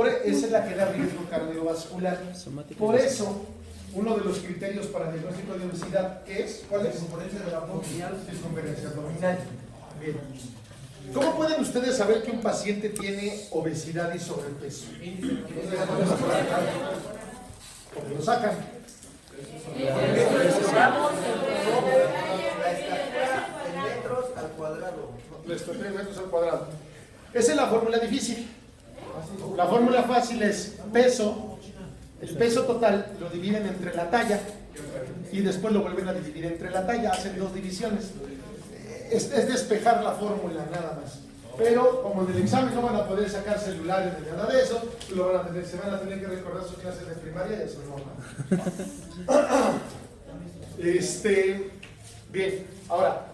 Esa es la que da riesgo cardiovascular. Por eso, uno de los criterios para el diagnóstico de obesidad es, ¿cuál es? Circunferencia de la abdominal. Circunferencia abdominal. Bien. ¿Cómo pueden ustedes saber que un paciente tiene obesidad y sobrepeso? Porque lo sacan. Metros al cuadrado. Les toqué metros al cuadrado. Esa es la fórmula difícil. La fórmula fácil es peso, el peso total lo dividen entre la talla y después lo vuelven a dividir entre la talla, hacen dos divisiones. Es despejar la fórmula nada más. Pero como en el examen no van a poder sacar celulares ni nada de eso, se van a tener que recordar sus clases de primaria y eso es normal. Bien, ahora,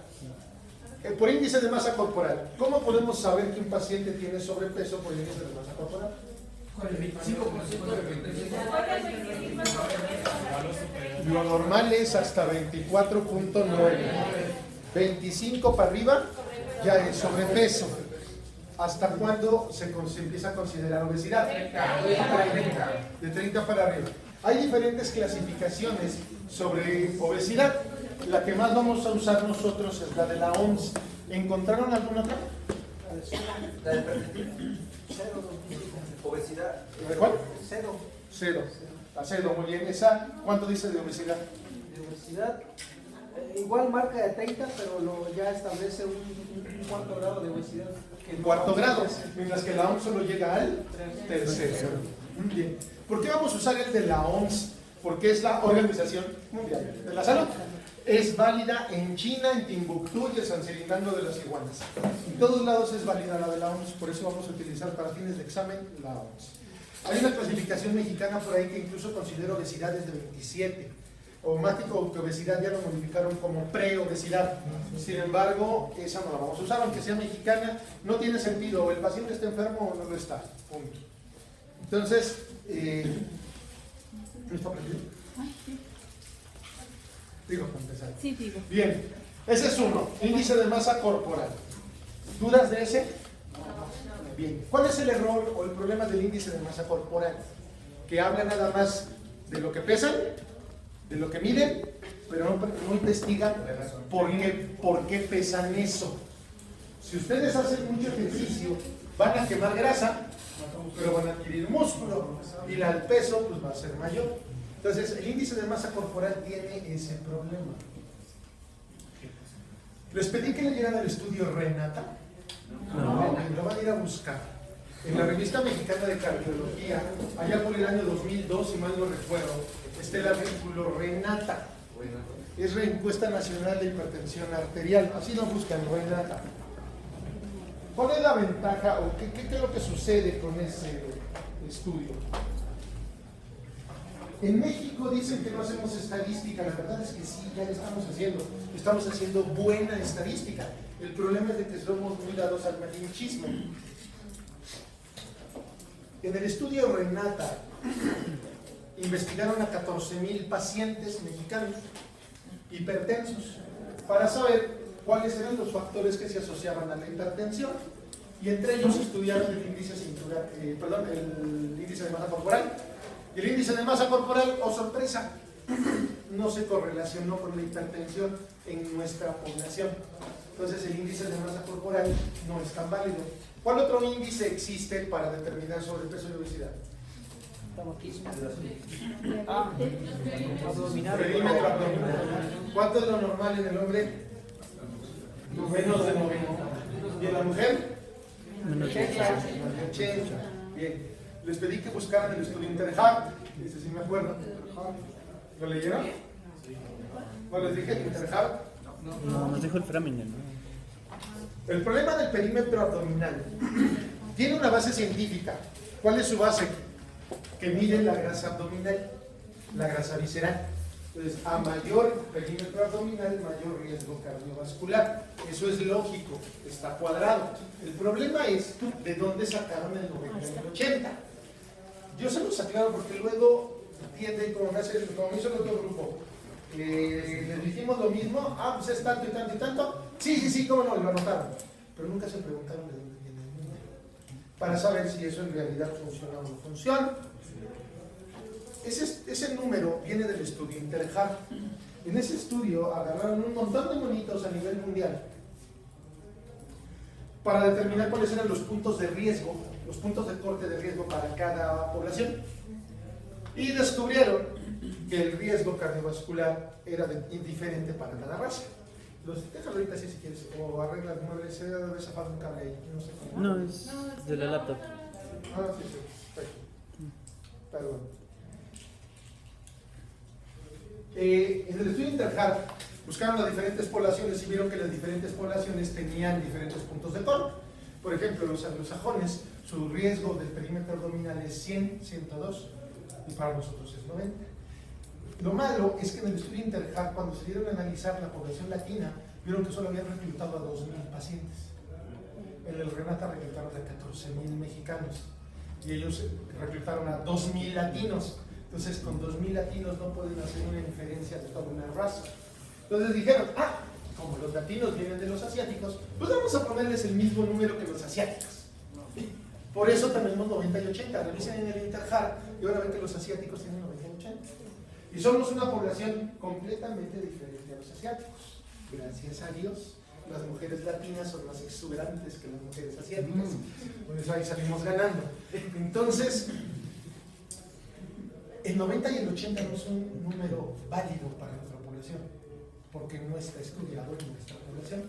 por índice de masa corporal, ¿cómo podemos saber que un paciente tiene sobrepeso por índice de masa corporal? Con el 25% de Lo normal es hasta 24.9. 25 para arriba ya es sobrepeso. ¿Hasta cuándo se empieza a considerar obesidad? De 30 para arriba. Hay diferentes clasificaciones sobre obesidad. La que más vamos a usar nosotros es la de la OMS. ¿Encontraron alguna otra? La del cero. Obesidad. ¿Cuál? Cero. Cero. La cero, muy bien. ¿Esa cuánto dice de obesidad? De obesidad, igual marca de 30, pero ya establece un cuarto grado de obesidad. Cuarto grado, mientras que la OMS solo llega al tercero. Muy bien. ¿Por qué vamos a usar el de la OMS? Porque es la Organización Mundial de la Salud. Es válida en China, en Timbuktu y en San Fernando de las Iguanas. En todos lados es válida la de la OMS, por eso vamos a utilizar para fines de examen la OMS. Hay una clasificación mexicana por ahí que incluso considera obesidades de 27. Omático o obesidad ya lo modificaron como preobesidad. Sin embargo, esa no la vamos a usar, aunque sea mexicana, no tiene sentido. O el paciente está enfermo o no lo está. Punto. Entonces, ¿no está aprendido? Digo, para empezar. Sí, digo. Bien, ese es uno, índice de masa corporal. ¿Dudas de ese? Bien, ¿cuál es el error o el problema del índice de masa corporal? Que habla nada más de lo que pesan, de lo que miden, pero no investigan por qué pesan eso. Si ustedes hacen mucho ejercicio, van a quemar grasa, pero van a adquirir músculo, y el peso pues, va a ser mayor. Entonces, el índice de masa corporal tiene ese problema. Les pedí que leyeran el estudio Renata. No, lo van a ir a buscar. En la revista mexicana de cardiología, allá por el año 2002, si mal no recuerdo, está el artículo Renata. Es Encuesta Nacional de Hipertensión Arterial. Así lo buscan, Renata. ¿Cuál es la ventaja o qué es lo que sucede con ese estudio? En México dicen que no hacemos estadística, la verdad es que sí, ya la estamos haciendo buena estadística. El problema es de que somos muy dados al malinchismo. En el estudio Renata investigaron a 14,000 pacientes mexicanos hipertensos para saber cuáles eran los factores que se asociaban a la hipertensión, y entre ellos estudiaron el índice de masa corporal. Y el índice de masa corporal, oh sorpresa, no se correlacionó con la hipertensión en nuestra población. Entonces el índice de masa corporal no es tan válido. ¿Cuál otro índice existe para determinar sobrepeso y obesidad? Perímetro abdominal. ¿Cuánto es lo normal en el hombre? Menos de 90. ¿Y en la mujer? Menos de 80. Bien. Les pedí que buscaran el estudio Interhab. Ese sí me acuerdo. ¿Lo leyeron? ¿No les dije Interhab? No, nos dijo el Framingham, ¿no? El problema del perímetro abdominal tiene una base científica. ¿Cuál es su base? Que mide la grasa abdominal, la grasa visceral. Entonces, a mayor perímetro abdominal, mayor riesgo cardiovascular. Eso es lógico, está cuadrado. El problema es de dónde sacaron el 90 y el 80. Yo se los aclaro porque luego tienden, como me hizo el otro grupo, les dijimos lo mismo, pues es tanto y tanto y tanto. Sí, cómo no, lo anotaron. Pero nunca se preguntaron de dónde viene el número. para saber si eso en realidad funciona o no funciona. Ese número viene del estudio Interhart. En ese estudio agarraron un montón de monitos a nivel mundial para determinar cuáles eran los puntos de riesgo, los puntos de corte de riesgo para cada población. Y descubrieron que el riesgo cardiovascular era indiferente para cada raza. Déjalo ahorita así si quieres, o arregla el mueble, se debe haber zafado un cable ahí, no sé cómo. No, es de la laptop. Ah, sí, perfecto. Perdón. En el estudio Interhart buscaron las diferentes poblaciones y vieron que las diferentes poblaciones tenían diferentes puntos de corte. Por ejemplo, los anglosajones, su riesgo del perímetro abdominal es 100, 102, y para nosotros es 90. Lo malo es que en el estudio Interhart, cuando se dieron a analizar la población latina, vieron que solo habían reclutado a 2.000 pacientes. En el Renata reclutaron a 14.000 mexicanos y ellos reclutaron a 2.000 latinos. Entonces, con 2.000 latinos no pueden hacer una inferencia de toda una raza. Entonces dijeron, como los latinos vienen de los asiáticos, pues vamos a ponerles el mismo número que los asiáticos. Por eso tenemos 90 y 80. Revisen en el Interhart y van a ver que los asiáticos tienen 90 y 80. Y somos una población completamente diferente a los asiáticos. Gracias a Dios, las mujeres latinas son más exuberantes que las mujeres asiáticas. Por eso ahí salimos ganando. Entonces, el 90 y el 80 no es un número válido para nuestra población, porque no está estudiado en nuestra población.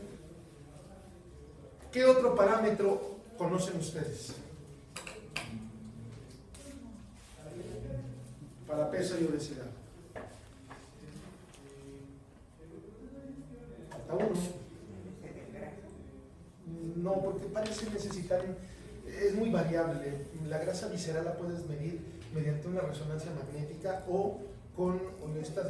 ¿Qué otro parámetro conocen ustedes? Para peso y obesidad. Falta uno. No, porque parece necesitar, es muy variable. La grasa visceral la puedes medir mediante una resonancia magnética o con estas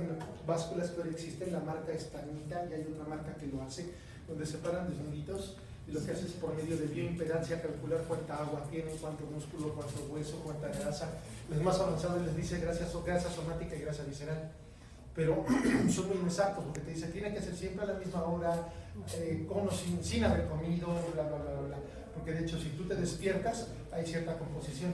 básculas que ahora existen. La marca es Tanita y hay otra marca que lo hace, donde separan desnuditos y lo que hace es por medio de bioimpedancia calcular cuánta agua tiene, cuánto músculo, cuánto hueso, cuánta grasa. Los más avanzados les dice grasa somática y grasa visceral, pero son muy inexactos porque te dice tiene que ser siempre a la misma hora, con o sin haber comido, bla, bla, bla, bla. Porque de hecho si tú te despiertas hay cierta composición.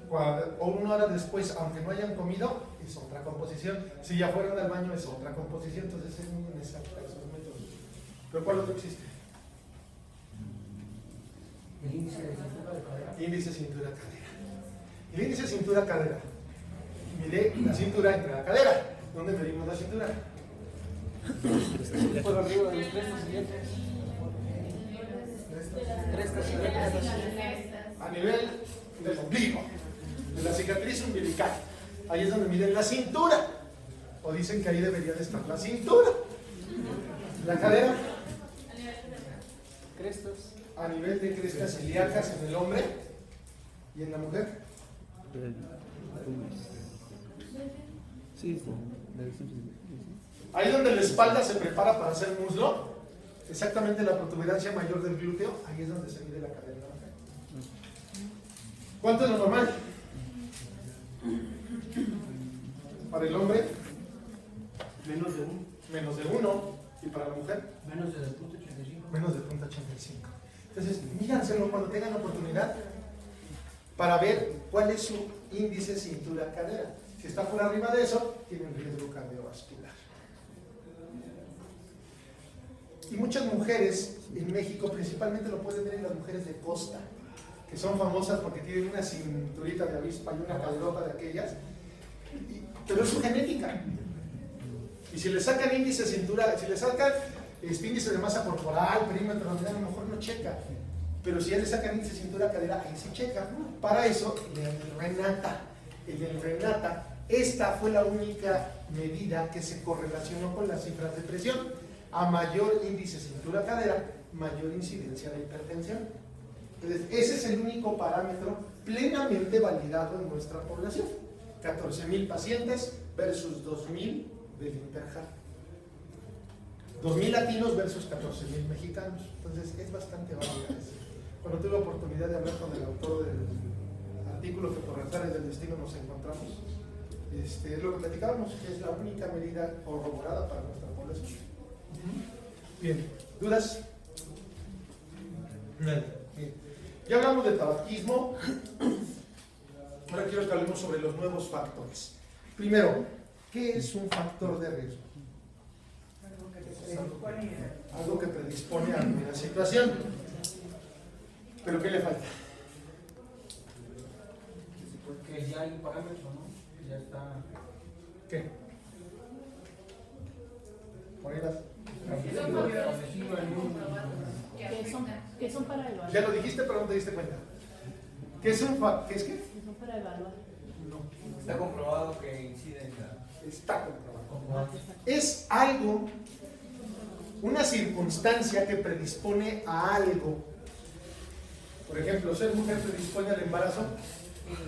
O una hora después, aunque no hayan comido, es otra composición. Si ya fueron al baño, es otra composición. Entonces es muy inexacta esos métodos. ¿Pero cuál otro existe? El índice de cintura de cadera. Índice cintura-cadera. El índice cintura-cadera mide la cintura entre la cadera. ¿Dónde medimos la cintura? Por arriba de los crestas y letras. Crestas y letras. A nivel del ombligo, de la cicatriz umbilical. Ahí es donde miden la cintura. O dicen que ahí debería de estar la cintura. La cadera. Crestas. A nivel de crestas ilíacas en el hombre y en la mujer. Sí, sí. Ahí donde la espalda se prepara para hacer muslo, exactamente la protuberancia mayor del glúteo, ahí es donde se mide la cadera de la mujer. ¿Cuánto es lo normal? Para el hombre, Menos de 1. menos de 1, y para la mujer, Menos de 0.85. menos de 0.85. Entonces, míranselo cuando tengan oportunidad para ver cuál es su índice cintura-cadera. Si está por arriba de eso, tiene un riesgo cardiovascular. Y muchas mujeres en México, principalmente lo pueden ver en las mujeres de costa, que son famosas porque tienen una cinturita de avispa y una caderota de aquellas, pero es su genética. Y si le sacan índice cintura, si le sacan índice de masa corporal, perímetro abdominal, a lo mejor no checa. Pero si ya le sacan índice cintura-cadera, ahí sí checa. Para eso, el del Renata, esta fue la única medida que se correlacionó con las cifras de presión. A mayor índice cintura-cadera, mayor incidencia de hipertensión. Entonces, ese es el único parámetro plenamente validado en nuestra población. 14.000 pacientes versus 2.000 del Interhart. 2.000 latinos versus 14.000 mexicanos. Entonces, es bastante válida eso. Cuando tuve la oportunidad de hablar con el autor del artículo que por razones del destino nos encontramos, es lo que platicábamos, que es la única medida corroborada para nuestra población. Bien, ¿dudas? Nada. Bien. Ya hablamos de tabaquismo. Ahora quiero que hablemos sobre los nuevos factores. Primero, ¿qué es un factor de riesgo? Algo que predispone a alguna situación. ¿Pero qué le falta? Porque ya hay un parámetro, ¿no? Ya está. ¿Qué? Monedas. ¿Qué son para evaluar? Ya lo dijiste, pero no te diste cuenta. ¿Qué es un factor? ¿Qué es qué? ¿Qué son para evaluar? No. Está comprobado que incide en la. Está comprobado. Es algo, una circunstancia que predispone a algo. Por ejemplo, ¿ser mujer predispone al embarazo?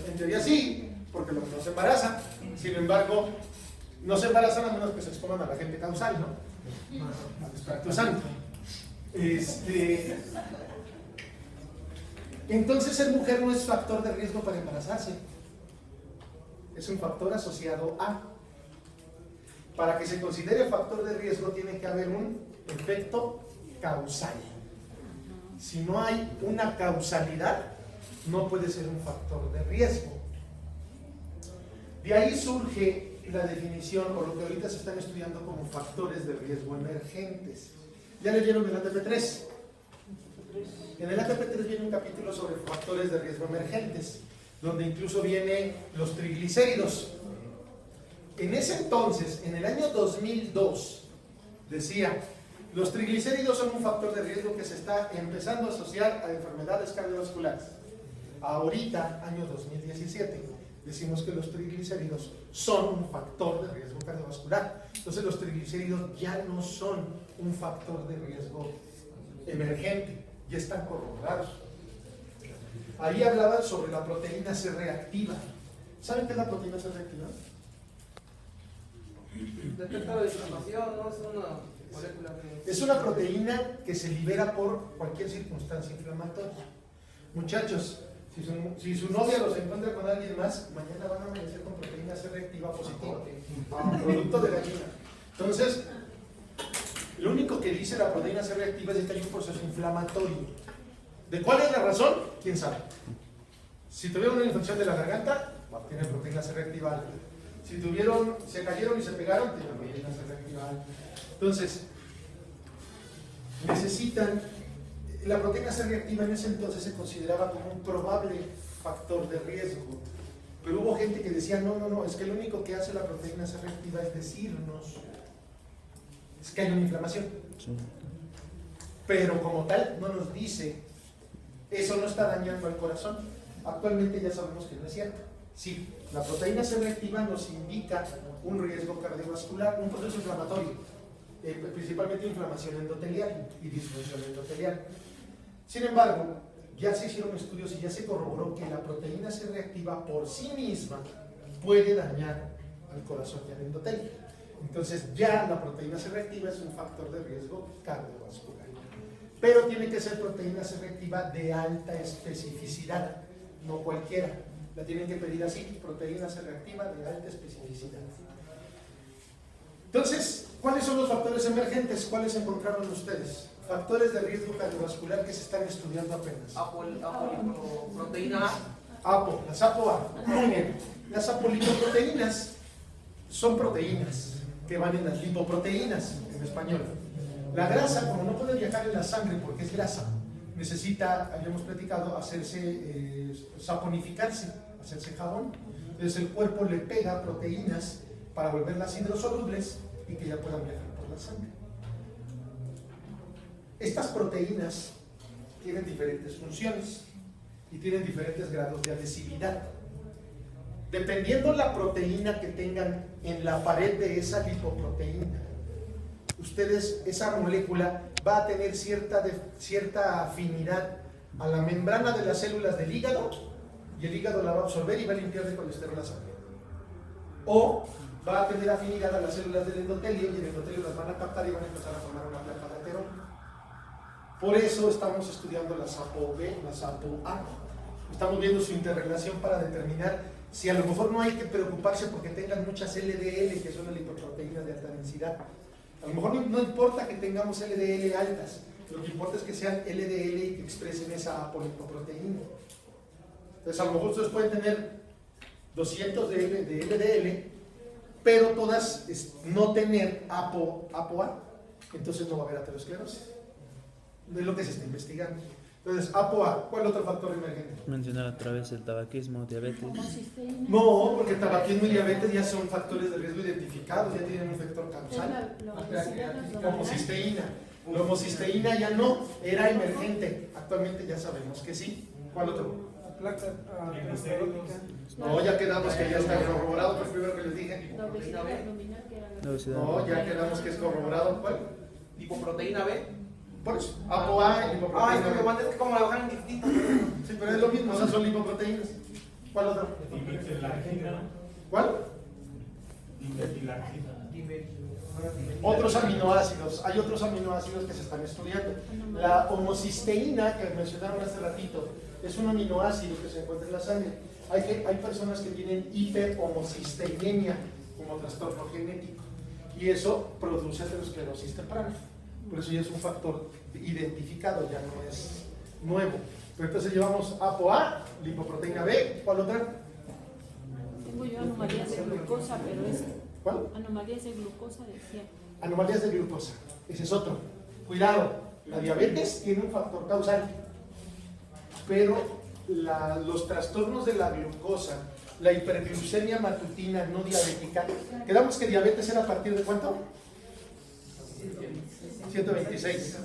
En teoría sí, porque no se embaraza. Sin embargo, no se embarazan a menos que se expongan a la gente causal, ¿no? Al Espíritu Santo. Entonces, ser mujer no es factor de riesgo para embarazarse. Es un factor asociado a. Para que se considere factor de riesgo tiene que haber un efecto causal. Si no hay una causalidad, no puede ser un factor de riesgo. De ahí surge la definición, o lo que ahorita se están estudiando como factores de riesgo emergentes. ¿Ya leyeron el ATP3? En el ATP3 viene un capítulo sobre factores de riesgo emergentes, donde incluso vienen los triglicéridos. En ese entonces, en el año 2002, decía, los triglicéridos son un factor de riesgo que se está empezando a asociar a enfermedades cardiovasculares. Ahorita, año 2017, decimos que los triglicéridos son un factor de riesgo cardiovascular. Entonces los triglicéridos ya no son un factor de riesgo emergente, ya están corroborados. Ahí hablaban sobre la proteína C reactiva. ¿Saben qué es la proteína C reactiva? Detector de inflamación, ¿no? Es una molécula de... Es una proteína que se libera por cualquier circunstancia inflamatoria. Muchachos, si su novia los encuentra con alguien más, mañana van a amanecer con proteína C reactiva positiva, producto de gallina. Entonces, lo único que dice la proteína C reactiva es que hay un proceso inflamatorio. ¿De cuál es la razón? ¿Quién sabe? Si tuvieron una infección de la garganta, tienen proteína C reactiva alta. Si se cayeron y se pegaron, tienen proteína C reactiva alta. Entonces, necesitan, la proteína C reactiva en ese entonces se consideraba como un probable factor de riesgo. Pero hubo gente que decía, no, es que lo único que hace la proteína C reactiva es decirnos es que hay una inflamación. Sí. Pero como tal, no nos dice, eso no está dañando al corazón. Actualmente ya sabemos que no es cierto. Sí, la proteína C reactiva nos indica un riesgo cardiovascular, un proceso inflamatorio, principalmente inflamación endotelial y disfunción endotelial. Sin embargo, ya se hicieron estudios y ya se corroboró que la proteína C reactiva por sí misma puede dañar al corazón y al endotelio. Entonces ya la proteína C reactiva es un factor de riesgo cardiovascular. Pero tiene que ser proteína C reactiva de alta especificidad, no cualquiera. La tienen que pedir así, proteína C reactiva de alta especificidad. Entonces, ¿cuáles son los factores emergentes? ¿Cuáles encontraron ustedes? Factores de riesgo cardiovascular que se están estudiando apenas. Apolipoproteína A. APO, las APO-A. Muy bien. Las apolipoproteínas son proteínas que van en las lipoproteínas, en español. La grasa, como no puede viajar en la sangre porque es grasa, necesita, habíamos platicado, saponificarse, hacerse jabón. Entonces el cuerpo le pega proteínas para volverlas hidrosolubles y que ya puedan viajar por la sangre. Estas proteínas tienen diferentes funciones y tienen diferentes grados de adhesividad. Dependiendo la proteína que tengan en la pared de esa lipoproteína, esa molécula va a tener cierta afinidad a la membrana de las células del hígado y el hígado la va a absorber y va a limpiar de colesterol la sangre. O va a tener afinidad a las células del endotelio y el endotelio las van a captar y van a empezar a formar una placa de ateroma. Por eso estamos estudiando las ApoB, las ApoA. Estamos viendo su interrelación para determinar si a lo mejor no hay que preocuparse porque tengan muchas LDL, que son las lipoproteínas de alta densidad. A lo mejor no importa que tengamos LDL altas, Lo que importa es que sean LDL y que expresen esa apolipoproteína. Entonces, a lo mejor ustedes pueden tener 200 de LDL, pero todas no tener ApoA, entonces no va a haber aterosclerosis. Es lo que se está investigando. Entonces, ApoA, ¿cuál otro factor emergente? Mencionar otra vez el tabaquismo, diabetes. Homocisteína. No, porque el tabaquismo y diabetes ya son factores de riesgo identificados, ya tienen un factor Es causal. la obesidad abdominal. Homocisteína. La homocisteína ya no, era emergente. Actualmente ya sabemos que sí. ¿Cuál otro? Placa aterosclerótica. No, ya quedamos que ya está corroborado, fue el primero que les dije. La obesidad abdominal que era la La obesidad. No, ya quedamos que es corroborado. ¿Cuál? Lipoproteína B. Por eso, ApoA y Ah, es que lipoproteína. me mandas que como la bajan distinto. Sí, pero es lo mismo, esas son lipoproteínas. ¿Cuál otro? ¿Cuál? Otros aminoácidos, hay otros aminoácidos que se están estudiando. La homocisteína, que mencionaron hace ratito, es un aminoácido que se encuentra en la sangre. Hay personas que tienen hiperhomocisteinemia como trastorno genético y eso produce aterosclerosis temprana. Por eso ya es un factor identificado, ya no es nuevo. Pero entonces llevamos ApoA, lipoproteína B, ¿cuál otra? Tengo yo anomalías de glucosa, pero es ¿Cuál? anomalías de glucosa decía. Anomalías de glucosa, ese es otro. Cuidado, la diabetes tiene un factor causal, pero los trastornos de la glucosa, la hiperglucemia matutina no diabética, quedamos que diabetes era a partir de ¿cuánto? 126.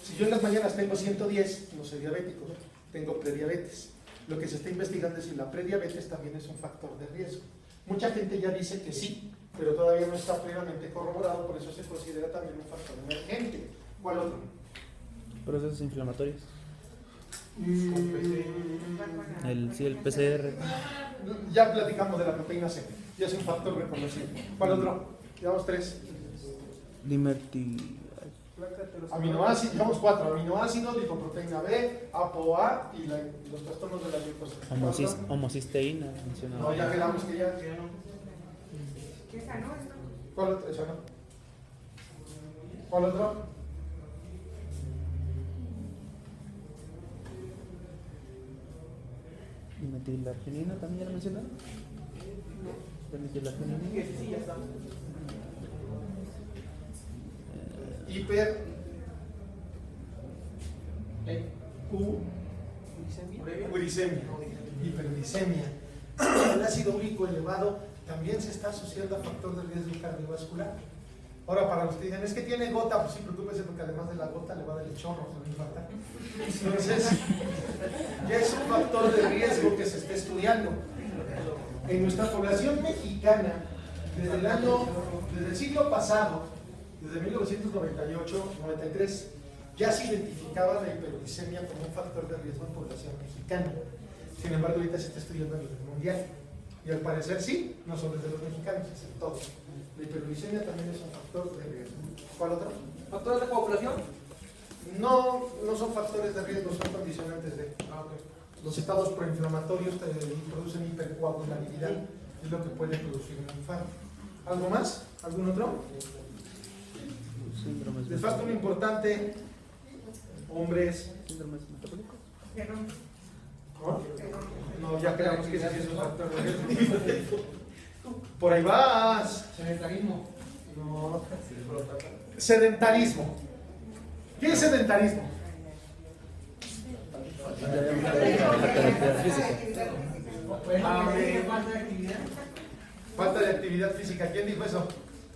Si yo en las mañanas tengo 110, no soy diabético, tengo prediabetes. Lo que se está investigando es si la prediabetes también es un factor de riesgo. Mucha gente ya dice que sí, pero todavía no está plenamente corroborado, por eso se considera también un factor emergente. ¿Cuál otro? Procesos inflamatorios. Sí, el PCR. ya platicamos de la proteína C, ya es un factor reconocido. ¿Cuál otro? Llevamos 3. Dimerti. Placa aterosclerótica. Aminoácidos, llevamos 4. Aminoácidos, lipoproteína B, ApoA y los trastornos de la glucosa. Homocisteína. No, Mencionado. ya quedamos que ya. ¿Cuál otro? Eso no. ¿Cuál otro? Dimetilarginina también ya lo mencionaron. Dimetilarginina. Sí, ya está. Hiper uricemia, hiperglicemia. El ácido úrico elevado también se está asociando a factor de riesgo cardiovascular. Ahora, para los que digan, es que tiene gota, pues sí, preocúpese porque además de la gota le va a dar el chorro, se le infarta. Entonces, ya es un factor de riesgo que se está estudiando. En nuestra población mexicana, desde el siglo pasado, desde 1998-93, ya se identificaba la hiperglicemia como un factor de riesgo en población mexicana. Sin embargo, ahorita se está estudiando a nivel mundial. Y al parecer sí, no solo desde los mexicanos, es en todos. La hiperglicemia también es un factor de riesgo. ¿Cuál otro? ¿Factores de población? No, no son factores de riesgo, son condicionantes de... Los estados proinflamatorios producen hipercoagulabilidad, es lo que puede producir un infarto. ¿Algo más? ¿Algún otro? Síndromes Les falta uno importante, hombres. Síndromes metabólicos. ¿No? No, ya quedamos que ese sí es un factor de riesgo. Por ahí vas. Sedentarismo. No. Sedentarismo. ¿Qué es sedentarismo? Falta de actividad física. Falta de actividad. Falta de actividad física. ¿Quién dijo eso?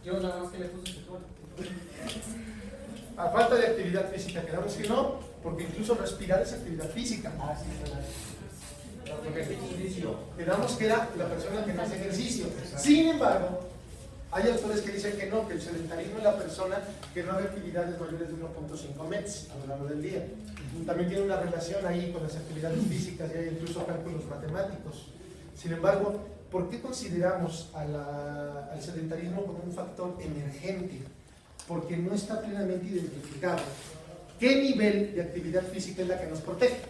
Yo nada más que le puse sexual. A falta de actividad física. Quedamos que no, porque incluso respirar es actividad física. Ah, sí, Quedamos que era la persona que no hace ejercicio. Sin embargo, hay autores que dicen que no, que el sedentarismo es la persona que no hace actividades mayores de 1.5 metros a lo largo del día. También tiene una relación ahí con las actividades físicas y hay incluso cálculos matemáticos. Sin embargo, ¿por qué consideramos al sedentarismo como un factor emergente? Porque no está plenamente identificado qué nivel de actividad física es la que nos protege.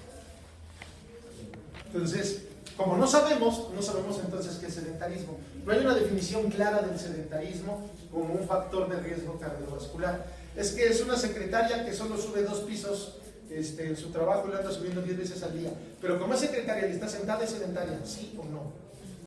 Entonces, como no sabemos entonces qué es sedentarismo. No hay una definición clara del sedentarismo como un factor de riesgo cardiovascular. Es que es una secretaria que solo sube 2 pisos en su trabajo y lo anda subiendo 10 veces al día. Pero como es secretaria y está sentada, es sedentaria, ¿sí o no?